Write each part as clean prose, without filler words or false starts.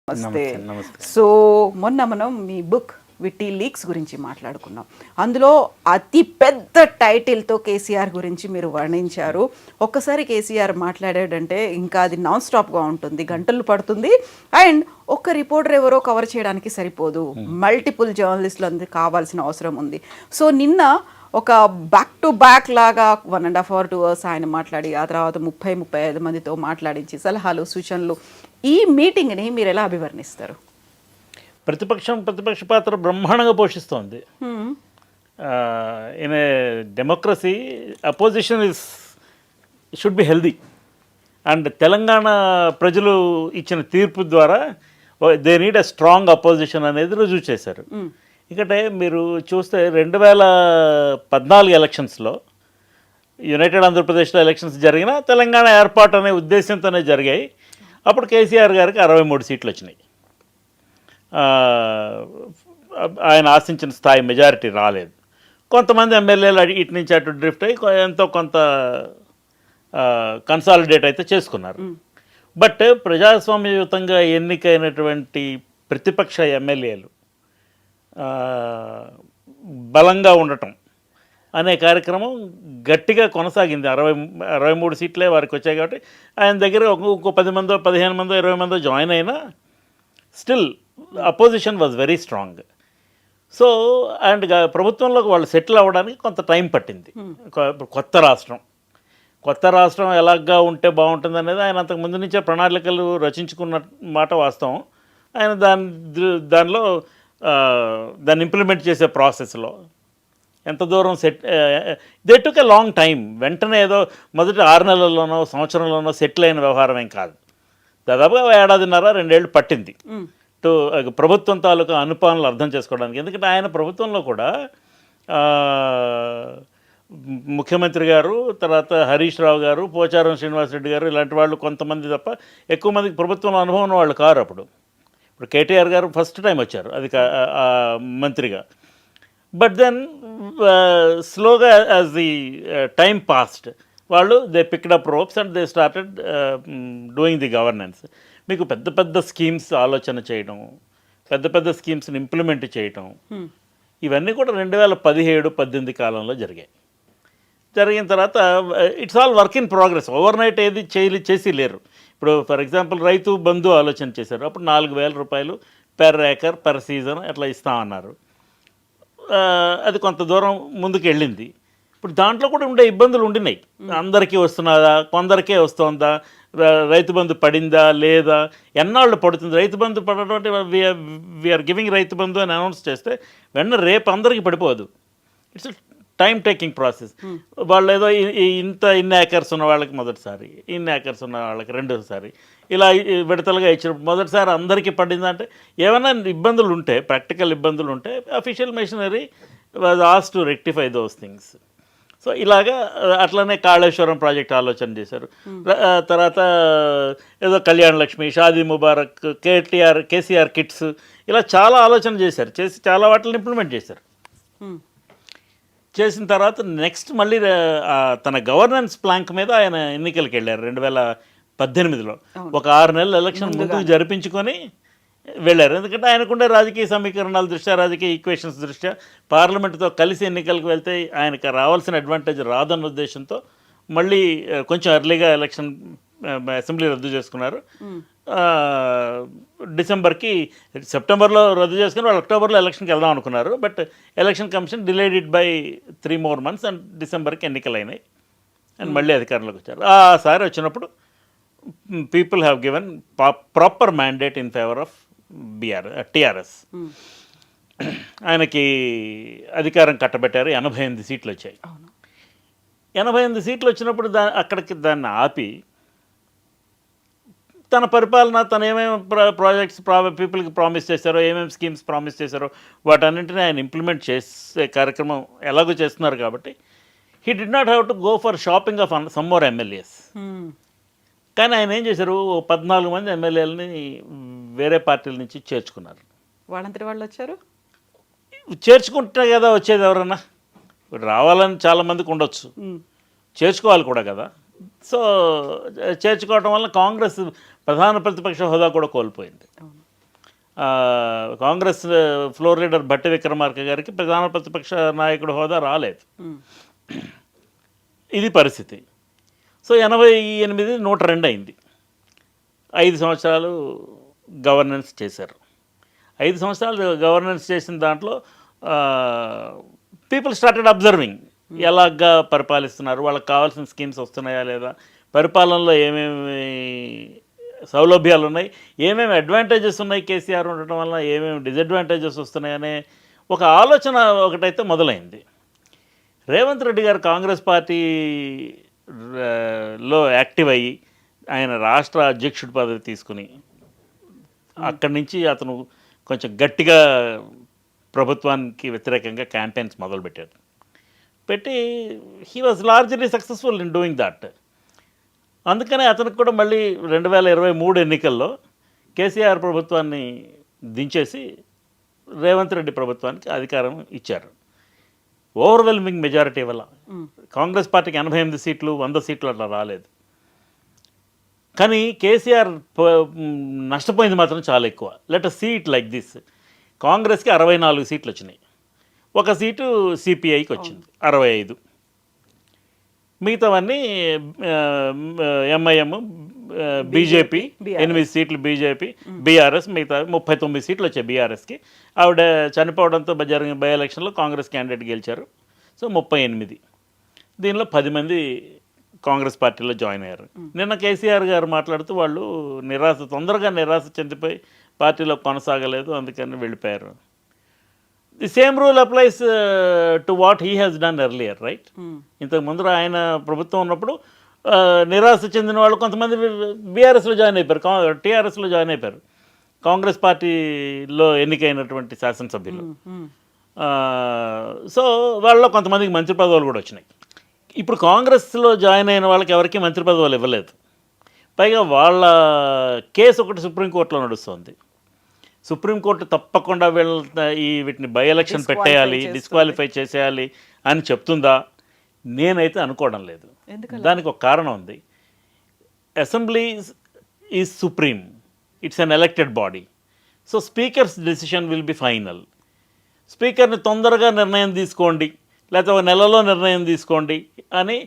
నమస్తే. నమస్తే. సో మొన్న మనం మీ బుక్ విట్టి లీక్స్ గురించి మాట్లాడుకున్నాం. అందులో అతి పెద్ద టైటిల్తో కేసీఆర్ గురించి మీరు వర్ణించారు. ఒక్కసారి కేసీఆర్ మాట్లాడాడంటే ఇంకా అది నాన్ స్టాప్గా ఉంటుంది, గంటలు పడుతుంది. అండ్ ఒక్క రిపోర్టర్ ఎవరో కవర్ చేయడానికి సరిపోదు, మల్టిపుల్ జర్నలిస్టులు అందుకు కావాల్సిన అవసరం ఉంది. సో నిన్న ఒక బ్యాక్ టు బ్యాక్ లాగా 1.5 hours 2 hours ఆయన మాట్లాడి ఆ తర్వాత 30-35 మందితో మాట్లాడించి సలహాలు సూచనలు, ఈ మీటింగ్ని మీరు ఎలా అభివర్ణిస్తారు? ప్రతిపక్ష పాత్ర బ్రహ్మాండంగా పోషిస్తోంది. In a democracy opposition should be healthy. And Telangana ప్రజలు ఇచ్చిన తీర్పు ద్వారా they need a strong opposition అనేది రుజువు చేశారు. ఇక్కడ మీరు చూస్తే 2014 ఎలక్షన్స్లో యునైటెడ్ ఆంధ్రప్రదేశ్లో ఎలక్షన్స్ జరిగినా తెలంగాణ ఏర్పాటు అనే ఉద్దేశంతోనే జరిగాయి. అప్పుడు కేసీఆర్ గారికి 63 సీట్లు వచ్చినాయి. ఆయన ఆశించిన స్థాయి మెజారిటీ రాలేదు. కొంతమంది ఎమ్మెల్యేలు ఇటు నుంచి అటు డ్రిఫ్ట్ అయ్యి ఎంతో కొంత కన్సాలిడేట్ అయితే చేసుకున్నారు. బట్ ప్రజాస్వామ్యయుతంగా ఎన్నికైనటువంటి ప్రతిపక్ష ఎమ్మెల్యేలు బలంగా ఉండటం అనే కార్యక్రమం గట్టిగా కొనసాగింది. 63 సీట్లే వారికి వచ్చాయి కాబట్టి ఆయన దగ్గర ఒక 10 మందో 15 మందో 20 మందో జాయిన్ అయినా still opposition was very strong. So and ప్రభుత్వంలోకి వాళ్ళు సెటిల్ అవ్వడానికి కొంత టైం పట్టింది. కొత్త రాష్ట్రం ఎలాగా ఉంటే బాగుంటుంది అనేది ఆయన అంతకు ముందు నుంచే ప్రణాళికలు రచించుకున్న మాట వాస్తవం. ఆయన దానిలో దాన్ని ఇంప్లిమెంట్ చేసే ప్రాసెస్లో ఎంత దూరం they took a long time. వెంటనే ఏదో మొదటి 6 నెలల్లోనో సంవత్సరంలోనో సెటిల్ అయిన వ్యవహారం ఏం కాదు. దాదాపుగా 1.5-2 ఏళ్ళు పట్టింది ప్రభుత్వం తాలూకా అనుపాలనలు అర్థం చేసుకోవడానికి. ఎందుకంటే ఆయన ప్రభుత్వంలో కూడా ముఖ్యమంత్రి గారు, తర్వాత హరీష్ రావు గారు, పోచారం శ్రీనివాసరెడ్డి గారు ఇలాంటి వాళ్ళు కొంతమంది తప్ప ఎక్కువ మందికి ప్రభుత్వంలో అనుభవం ఉన్న వాళ్ళు కారు. ఇప్పుడు కేటీఆర్ గారు ఫస్ట్ టైం వచ్చారు అది మంత్రిగా. బట్ దెన్ స్లోగా యాజ్ ది టైం పాస్డ్ వాళ్ళు they picked up ropes and they started doing the governance. మీకు పెద్ద పెద్ద స్కీమ్స్ ఆలోచన చేయడం, పెద్ద స్కీమ్స్ని ఇంప్లిమెంట్ చేయటం, ఇవన్నీ కూడా 2017-18 కాలంలో జరిగిన తర్వాత it's all work in progress. Over night ఏది చేసి లేరు. ఇప్పుడు ఫర్ ఎగ్జాంపుల్ రైతు బంధు ఆలోచన చేశారు. అప్పుడు 4,000 రూపాయలు పెర్ ఏకర్ పెర్ సీజన్ అట్లా ఇస్తామన్నారు. అది కొంత దూరం ముందుకు వెళ్ళింది. ఇప్పుడు దాంట్లో కూడా ఉండే ఇబ్బందులు ఉండినాయి. అందరికీ వస్తున్నదా, కొందరికే వస్తుందా, రైతు బంధు పడిందా లేదా, ఎన్నాళ్ళు పడుతుంది. రైతు బంధు పడడం అంటే వీఆర్ గివింగ్ రైతు బంధు అని అనౌన్స్ చేస్తే వెంటనే రేపు అందరికీ పడిపోదు. It's time taking process. వాళ్ళు ఏదో ఇన్ని ఏకర్స్ ఉన్న వాళ్ళకి మొదటిసారి, ఇన్ని ఏకర్స్ ఉన్న వాళ్ళకి రెండోసారి, ఇలా విడతలుగా ఇచ్చినప్పుడు మొదటిసారి అందరికీ పడిందంటే ఏమైనా ఇబ్బందులు ఉంటే, ప్రాక్టికల్ ఇబ్బందులు ఉంటే official machinery was asked to rectify those things. So ఇలాగా అట్లనే కాళేశ్వరం ప్రాజెక్ట్ ఆలోచన చేశారు. తర్వాత ఏదో కళ్యాణ లక్ష్మి, షాదీ ముబారక్, కేసీఆర్ కిట్స్, ఇలా చాలా ఆలోచన చేసి చాలా వాటిని ఇంప్లిమెంట్ చేశారు. చేసిన తర్వాత నెక్స్ట్ మళ్ళీ తన గవర్నెన్స్ ప్లాంక్ మీద ఆయన ఎన్నికలకు వెళ్ళారు 2018లో. ఒక 6 నెలల ఎలక్షన్ ముందుకు జరిపించుకొని వెళ్ళారు. ఎందుకంటే ఆయనకుండే రాజకీయ సమీకరణాల దృష్ట్యా, రాజకీయ ఈక్వేషన్స్ దృష్ట్యా పార్లమెంటుతో కలిసి ఎన్నికలకు వెళ్తే ఆయనకు రావాల్సిన అడ్వాంటేజ్ రాదన్న ఉద్దేశంతో మళ్ళీ కొంచెం ఎర్లీగా ఎలక్షన్ అసెంబ్లీ రద్దు చేసుకున్నారు. సెప్టెంబర్లో రద్దు చేసుకుని వాళ్ళు అక్టోబర్లో ఎలక్షన్కి వెళ్దాం అనుకున్నారు. But election commission delayed it by 3 more months and డిసెంబర్కి ఎన్నికలు అయినాయి. అండ్ మళ్ళీ అధికారంలోకి వచ్చారు. సారి వచ్చినప్పుడు people have given proper mandate in favour of TRS. ఆయనకి అధికారం కట్టబెట్టారు. 88 సీట్లు వచ్చాయి. 88 సీట్లు వచ్చినప్పుడు అక్కడికి దాన్ని ఆపి తన పరిపాలన, తను ఏమేమి ప్రాజెక్ట్స్ పీపుల్కి ప్రామిస్ చేశారో, ఏమేమి స్కీమ్స్ ప్రామిస్ చేశారో వాటన్నింటినీ ఆయన ఇంప్లిమెంట్ చేసే కార్యక్రమం ఎలాగో చేస్తున్నారు. కాబట్టి he did not have to go for shopping off some more MLAs. కానీ ఆయన ఏం చేశారు, 14 మంది ఎమ్మెల్యేలని వేరే పార్టీల నుంచి చేర్చుకున్నారు. వాళ్ళంతటి వాళ్ళు వచ్చారు. చేర్చుకుంటే కదా వచ్చేది ఎవరన్నా. రావాలని చాలామందికి ఉండొచ్చు, చేర్చుకోవాలి కూడా కదా. సో చేర్చుకోవటం వల్ల కాంగ్రెస్ ప్రధాన ప్రతిపక్ష హోదా కూడా కోల్పోయింది. కాంగ్రెస్ ఫ్లోర్ లీడర్ భట్టి విక్రమార్క గారికి ప్రధాన ప్రతిపక్ష నాయకుడు హోదా రాలేదు. ఇది పరిస్థితి. సో 88 102 అయింది. 5 సంవత్సరాలు గవర్నెన్స్ చేశారు. 5 సంవత్సరాలు గవర్నెన్స్ చేసిన దాంట్లో పీపుల్ స్టార్టెడ్ అబ్జర్వింగ్ ఎలాగా పరిపాలిస్తున్నారు, వాళ్ళకి కావాల్సిన స్కీమ్స్ వస్తున్నాయా లేదా, పరిపాలనలో ఏమేమి సౌలభ్యాలు ఉన్నాయి, ఏమేమి అడ్వాంటేజెస్ ఉన్నాయి కేసీఆర్ ఉండటం వల్ల, ఏమేమి డిసడ్వాంటేజెస్ వస్తున్నాయనే ఒక ఆలోచన ఒకటైతే మొదలైంది. రేవంత్ రెడ్డి గారు కాంగ్రెస్ పార్టీలో యాక్టివ్ అయ్యి ఆయన రాష్ట్ర అధ్యక్షుడి పదవి తీసుకుని అక్కడి నుంచి అతను కొంచెం గట్టిగా ప్రభుత్వానికి వ్యతిరేకంగా క్యాంపెయిన్స్ మొదలుపెట్టారు. పెట్టి he was largely successful in doing that. అందుకనే అతనికి కూడా మళ్ళీ 2023 ఎన్నికల్లో కేసీఆర్ ప్రభుత్వాన్ని దించేసి రేవంత్ రెడ్డి ప్రభుత్వానికి అధికారం ఇచ్చారు. ఓవర్వెల్మింగ్ మెజారిటీ వల్ల కాంగ్రెస్ పార్టీకి 88 సీట్లు 100 సీట్లు అట్లా రాలేదు. కానీ కేసీఆర్ నష్టపోయింది మాత్రం చాలా ఎక్కువ. Let us see it like this. కాంగ్రెస్కి 64 సీట్లు వచ్చినాయి, 1 సీటు సిపిఐకి వచ్చింది 65, మిగతావన్నీ ఎంఐఎం, బీజేపీ 8 సీట్లు, బీజేపీ, బీఆర్ఎస్ మిగతా 39 సీట్లు వచ్చాయి బీఆర్ఎస్కి. ఆవిడ చనిపోవడంతో జరిగిన బై ఎలక్షన్లో కాంగ్రెస్ క్యాండిడేట్ గెలిచారు. సో 38. దీనిలో 10 మంది కాంగ్రెస్ పార్టీలో జాయిన్ అయ్యారు. నిన్న కేసీఆర్ గారు మాట్లాడుతూ వాళ్ళు తొందరగా నిరాశ చెందిపోయి పార్టీలో కొనసాగలేదు, అందుకని వెళ్ళిపోయారు. The same rule applies to what he has done earlier, right? ఇంతకు ముందు ఆయన ప్రభుత్వం ఉన్నప్పుడు నిరాశ చెందిన వాళ్ళు కొంతమంది బీఆర్ఎస్లో జాయిన్ అయిపోయారు, టీఆర్ఎస్లో జాయిన్ అయిపోయారు, కాంగ్రెస్ పార్టీలో ఎన్నికైనటువంటి శాసనసభ్యులు. సో వాళ్ళలో కొంతమందికి మంత్రి పదవులు కూడా వచ్చినాయి. ఇప్పుడు కాంగ్రెస్లో జాయిన్ అయిన వాళ్ళకి ఎవరికి మంత్రి పదవులు ఇవ్వలేదు. పైగా వాళ్ళ కేసు ఒకటి సుప్రీంకోర్టులో నడుస్తుంది. సుప్రీంకోర్టు తప్పకుండా వీటిని బై ఎలక్షన్ పెట్టేయాలి, డిస్క్వాలిఫై చేసేయాలి అని చెప్తుందా? నేనైతే అనుకోవడం లేదు. దానికి ఒక కారణం ఉంది. Assembly is supreme, it's an elected body. So speaker's decision will be final. స్పీకర్ని తొందరగా నిర్ణయం తీసుకోండి, లేకపోతే ఒక నెలలో నిర్ణయం తీసుకోండి అని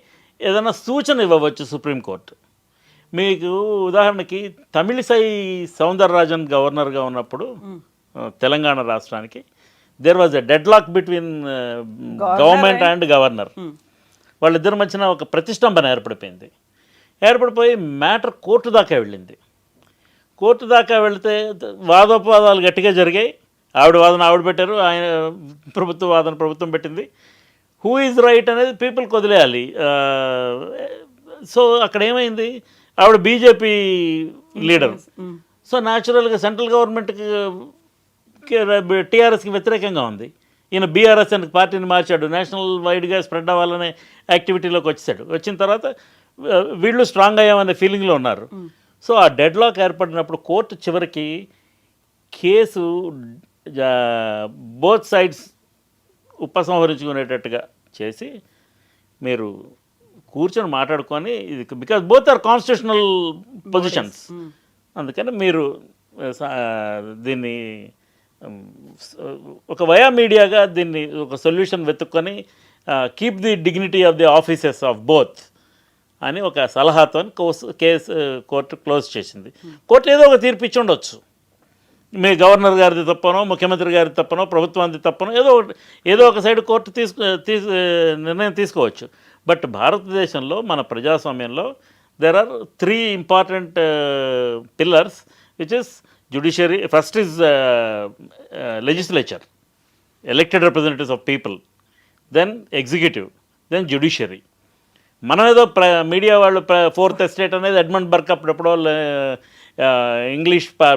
ఏదైనా సూచన ఇవ్వవచ్చు సుప్రీంకోర్టు. మీకు ఉదాహరణకి తమిళిసై సౌందరరాజన్ గవర్నర్గా ఉన్నప్పుడు తెలంగాణ రాష్ట్రానికి there was a deadlock between government and governor. వాళ్ళిద్దరి మధ్యన ఒక ప్రతిష్టంభన ఏర్పడిపోయి మ్యాటర్ కోర్టు దాకా వెళ్ళింది. కోర్టు దాకా వెళితే వాదోపవాదాలు గట్టిగా జరిగాయి. ఆవిడ వాదన ఆవిడ పెట్టారు, ఆయన వాదన ప్రభుత్వం పెట్టింది. హూ ఈజ్ రైట్ అనేది పీపుల్కి వదిలేయాలి. సో అక్కడ ఏమైంది, ఆవిడ బీజేపీ లీడర్. సో న్యాచురల్గా సెంట్రల్ గవర్నమెంట్కి టీఆర్ఎస్కి వ్యతిరేకంగా ఉంది. ఈయన బీఆర్ఎస్ అని పార్టీని మార్చాడు, నేషనల్ వైడ్గా స్ప్రెడ్ అవ్వాలనే యాక్టివిటీలోకి వచ్చాడు. వచ్చిన తర్వాత వీళ్ళు స్ట్రాంగ్ అయ్యామనే ఫీలింగ్లో ఉన్నారు. సో ఆ డెడ్ లాక్ ఏర్పడినప్పుడు కోర్టు చివరికి కేసు బోత్ సైడ్స్ ఉపసంహరించుకునేటట్టుగా చేసి మీరు కూర్చొని మాట్లాడుకొని, ఇది because both are constitutional positions, అందుకని మీరు దీన్ని ఒక వయా మీడియాగా దీన్ని ఒక సొల్యూషన్ వెతుక్కొని keep the dignity of the offices of both అని ఒక సలహాతో కేసు కోర్టు క్లోజ్ చేసింది. కోర్టు ఏదో ఒక తీర్పు ఇచ్చి ఉండొచ్చు. మీ గవర్నర్ గారిది తప్పనో, ముఖ్యమంత్రి గారిది తప్పనో, ప్రభుత్వానికి తప్పనో ఏదో ఒక సైడ్ కోర్టు నిర్ణయం తీసుకోవచ్చు. బట్ భారతదేశంలో మన ప్రజాస్వామ్యంలో there are 3 important pillars which is judiciary. First is legislature, elected representatives of people, then executive, then judiciary. మనం ఏదో మీడియా వాళ్ళు 4th ఎస్టేట్ అనేది ఎడ్మండ్ బర్క్ అప్పుడెప్పుడో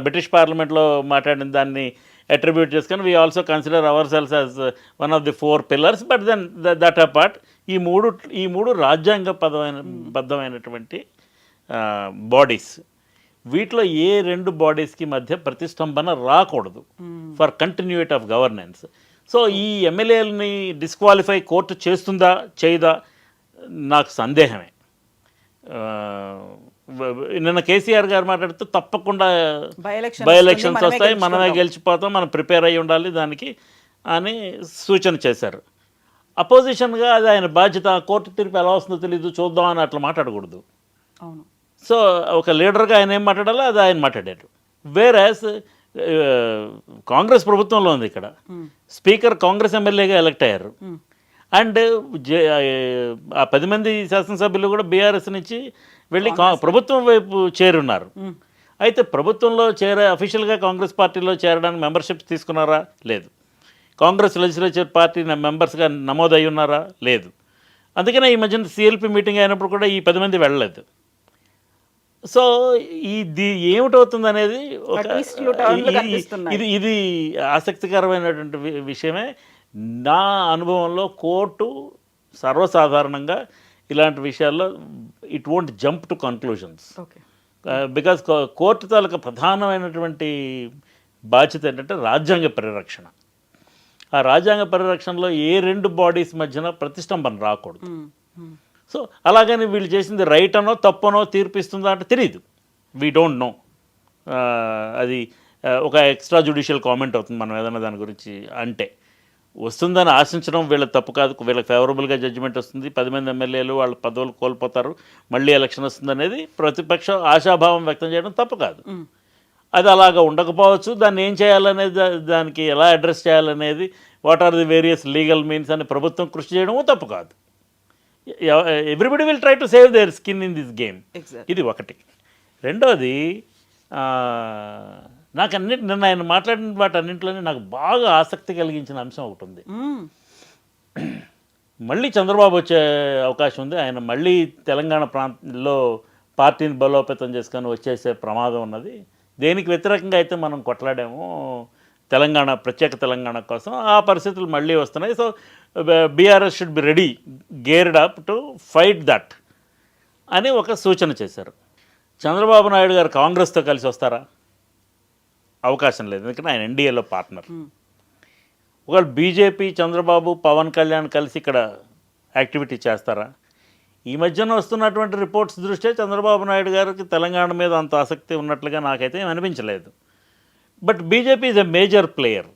బ్రిటిష్ పార్లమెంట్లో మాట్లాడిన దాన్ని అట్రిబ్యూట్ చేసుకొని we also consider ourselves as one of the 4 pillars. But then that apart ఈ మూడు రాజ్యాంగ బద్ధమైనటువంటి బాడీస్. వీటిలో ఏ 2 బాడీస్కి మధ్య ప్రతిష్టంభన రాకూడదు for continuity of governance. So ఈ ఎమ్మెల్యేలని డిస్క్వాలిఫై కోర్టు చేస్తుందా చేయదా నాకు సందేహమే. నిన్న కేసీఆర్ గారు మాట్లాడుతూ తప్పకుండా బై ఎలక్షన్స్ వస్తాయి, మనమే గెలిచిపోతాం, మనం ప్రిపేర్ అయ్యి ఉండాలి దానికి అని సూచన చేశారు. అపోజిషన్గా అది ఆయన బాధ్యత, కోర్టు తీర్పు ఎలా వస్తుందో తెలియదు చూద్దాం అని అట్లా మాట్లాడకూడదు. అవును. సో ఒక లీడర్గా ఆయన ఏం మాట్లాడాలో అది ఆయన మాట్లాడారు. వేరాస్ కాంగ్రెస్ ప్రభుత్వంలో ఉంది ఇక్కడ, స్పీకర్ కాంగ్రెస్ ఎమ్మెల్యేగా ఎలక్ట్ అయ్యారు. అండ్ ఆ 10 మంది శాసనసభ్యులు కూడా బీఆర్ఎస్ నుంచి వెళ్ళి ప్రభుత్వం వైపు చేరున్నారు. అయితే ప్రభుత్వంలో అఫీషియల్గా కాంగ్రెస్ పార్టీలో చేరడానికి మెంబర్షిప్ తీసుకున్నారా? లేదు. కాంగ్రెస్ లెజిస్లేచర్ పార్టీ మెంబర్స్గా నమోదయ్యి ఉన్నారా? లేదు. అందుకనే ఈ మధ్యన సిఎల్పి మీటింగ్ అయినప్పుడు కూడా ఈ 10 మంది వెళ్ళలేదు. సో ఇది ఏమిటవుతుంది అనేది ఇది ఆసక్తికరమైనటువంటి విషయమే. నా అనుభవంలో కోర్టు సర్వసాధారణంగా ఇలాంటి విషయాల్లో it won't jump to conclusions. Because కోర్టు తాలూకా ప్రధానమైనటువంటి బాధ్యత ఏంటంటే రాజ్యాంగ పరిరక్షణ. ఆ రాజ్యాంగ పరిరక్షణలో ఏ 2 బాడీస్ మధ్యన ప్రతిష్టంభన రాకూడదు. సో అలాగని వీళ్ళు చేసింది రైట్ అనో తప్పనో తీర్పిస్తుందా అంటే తెలియదు. We don't no. అది ఒక ఎక్స్ట్రా జ్యుడిషియల్ కామెంట్ అవుతుంది మనం ఏదైనా దాని గురించి అంటే. వస్తుందని ఆశించడం వీళ్ళ తప్పు కాదు, వీళ్ళకి ఫేవరబుల్గా జడ్జిమెంట్ వస్తుంది, 10 మంది ఎమ్మెల్యేలు వాళ్ళ పదవులు కోల్పోతారు, మళ్ళీ ఎలక్షన్ వస్తుంది అనేది ప్రతిపక్షం ఆశాభావం వ్యక్తం చేయడం తప్పు కాదు. అది అలాగా ఉండకపోవచ్చు. దాన్ని ఏం చేయాలనేది, దానికి ఎలా అడ్రస్ చేయాలనేది, what are the various legal means అని ప్రభుత్వం కృషి చేయడము తప్పు కాదు. Everybody will try to save their skin in this game. ఇది ఒకటి. రెండోది, నాకు నిన్న ఆయన మాట్లాడిన వాటన్నింటిలోనే నాకు బాగా ఆసక్తి కలిగించిన అంశం ఒకటి ఉంది. మళ్ళీ చంద్రబాబు వచ్చే అవకాశం ఉంది. ఆయన మళ్ళీ తెలంగాణ ప్రాంతంలో పార్టీని బలోపేతం చేసుకొని వచ్చేసే ప్రమాదం ఉన్నది. దేనికి వ్యతిరేకంగా అయితే మనం కొట్లాడామో తెలంగాణ, ప్రత్యేక తెలంగాణ కోసం, ఆ పరిస్థితులు మళ్ళీ వస్తున్నాయి. So BRS should be ready, geared up to fight that అని ఒక సూచన చేశారు. చంద్రబాబు నాయుడు గారు కాంగ్రెస్తో కలిసి వస్తారా? అవకాశం లేదు, ఎందుకంటే ఆయన ఎన్డీఏలో పార్ట్నర్. ఒకవేళ బీజేపీ, చంద్రబాబు, పవన్ కళ్యాణ్ కలిసి ఇక్కడ యాక్టివిటీ చేస్తారా? ఈ మధ్యన వస్తున్నటువంటి రిపోర్ట్స్ దృష్ట్యా చంద్రబాబు నాయుడు గారికి తెలంగాణ మీద అంత ఆసక్తి ఉన్నట్లుగా నాకైతే అనిపించలేదు. But BJP is a major player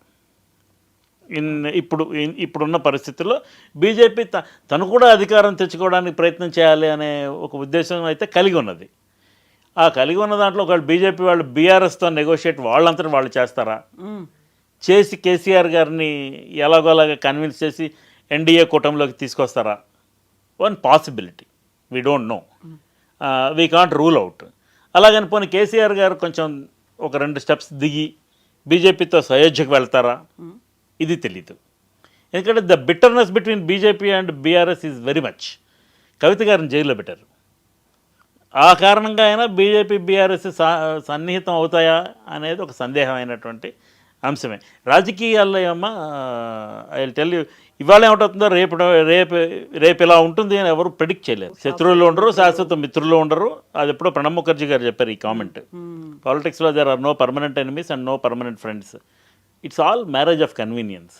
ఇప్పుడున్న పరిస్థితుల్లో. బీజేపీ తను కూడా అధికారం తెచ్చుకోవడానికి ప్రయత్నం చేయాలి అనే ఒక ఉద్దేశం అయితే కలిగి ఉన్నది. ఆ కలిగి ఉన్న దాంట్లో ఒకవేళ బీజేపీ వాళ్ళు బీఆర్ఎస్తో నెగోషియేట్ వాళ్ళంతటి వాళ్ళు చేస్తారా? చేసి కేసీఆర్ గారిని ఎలాగోలాగా కన్విన్స్ చేసి ఎన్డీఏ కూటమిలోకి తీసుకొస్తారా? One possibility, we don't know, we can't rule out. అలాగని పోనీ కేసీఆర్ గారు కొంచెం ఒక 2 స్టెప్స్ దిగి బీజేపీతో సయోధ్యకు వెళ్తారా? ఇది తెలీదు. ఎందుకంటే the bitterness between BJP and BRS is very much. Kavitha గారిని జైల్లో పెట్టారు. ఆ కారణంగా అయినా బీజేపీ బీఆర్ఎస్ సన్నిహితం అవుతాయా అనేది ఒక సందేహమైనటువంటి అంశమే. రాజకీయాల్లో ఏమో ఐ విల్ టెల్ యూ, ఇవాళ ఏమిటవుతుందో రేపు ఇలా ఉంటుంది అని ఎవరు ప్రెడిక్ట్ చేయలేరు. శత్రువులు ఉండరు, శాశ్వత మిత్రులు ఉండరు. అది ఎప్పుడో ప్రణబ్ ముఖర్జీ గారు చెప్పారు ఈ కామెంట్. పాలిటిక్స్లో there are no permanent enemies and no permanent friends. It's all marriage of convenience.